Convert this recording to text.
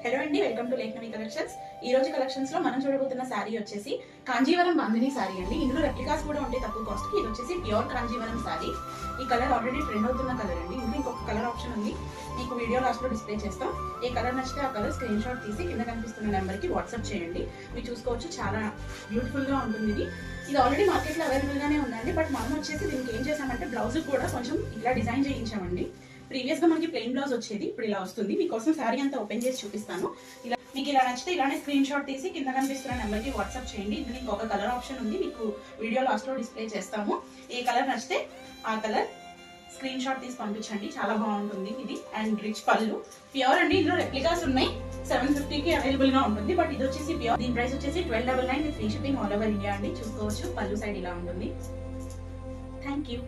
Hello అండి, welcome to లేఖనవి collections. ఈ రోజు కలెక్షన్స్ లో మనం చూడబోతున్న శారీ వచ్చేసి కాంజీవరం బాందిని శారీ అండి. ఇందులో రెప్లికాస్ కూడా ఉంటాయి తక్కువ కాస్ట్ కి. ఇది వచ్చేసి ప్యూర్ కాంజీవరం శారీ. ఈ కలర్ ఆల్రెడీ ట్రెండ్ అవుతున్న కలర్ అండి. ఇందులో ఇంకొక కలర్ ఆప్షన్ ఉంది, మీకు వీడియో లాస్ట్ లో డిస్ప్లే చేస్తాం. ఏ కలర్ నచ్చితే ఆ కలర్ స్క్రీన్ షాట్ తీసి కింద కనిపిస్తున్న నెంబర్ కి వాట్సాప్ చేయండి. మీరు చూసుకోవచ్చు, చాలా బ్యూటిఫుల్ గా ఉంటుంది. ఇది ఆల్రెడీ మార్కెట్ లో అవైలబుల్ గానే ఉందండి. బట్ మనం వచ్చేసి దీనికి ఏం చేసామంటే బ్లౌజ్ కూడా కొంచెం ఇలా డిజైన్ చేయించామండి. ప్రీవియస్ గా మనకి ప్లెయిన్ బ్లౌజ్ వచ్చేది, ఇప్పుడు ఇలా వస్తుంది. మీకోసం శారీ అంతా ఓపెన్ చేసి చూపిస్తాను. ఇలా మీకు ఇలా నచ్చితే ఇలానే స్క్రీన్ షాట్ తీసి కింద కనిపిస్తున్న నెంబర్ కి వాట్సాప్ చేయండి. ఇది ఇంకొక కలర్ ఆప్షన్ ఉంది, మీకు వీడియో లాస్ట్ లో డిస్ప్లే చేస్తాము. ఏ కలర్ నచ్చితే ఆ కలర్ స్క్రీన్ షాట్ తీసి పంపించండి. చాలా బాగుంటుంది ఇది. అండ్ రిచ్ పళ్ళు ప్యూర్ అండి. ఇందులో రెప్లికాస్ ఉన్నాయి. 750కి అవైలబుల్ గా ఉంటుంది. బట్ ఇది వచ్చేసి ప్యూర్. దీని ప్రైస్ వచ్చేసి 1299 with free shipping all over India అండి. చూసుకోవచ్చు, పళ్ళు సైడ్ ఇలా ఉంటుంది. Thank you.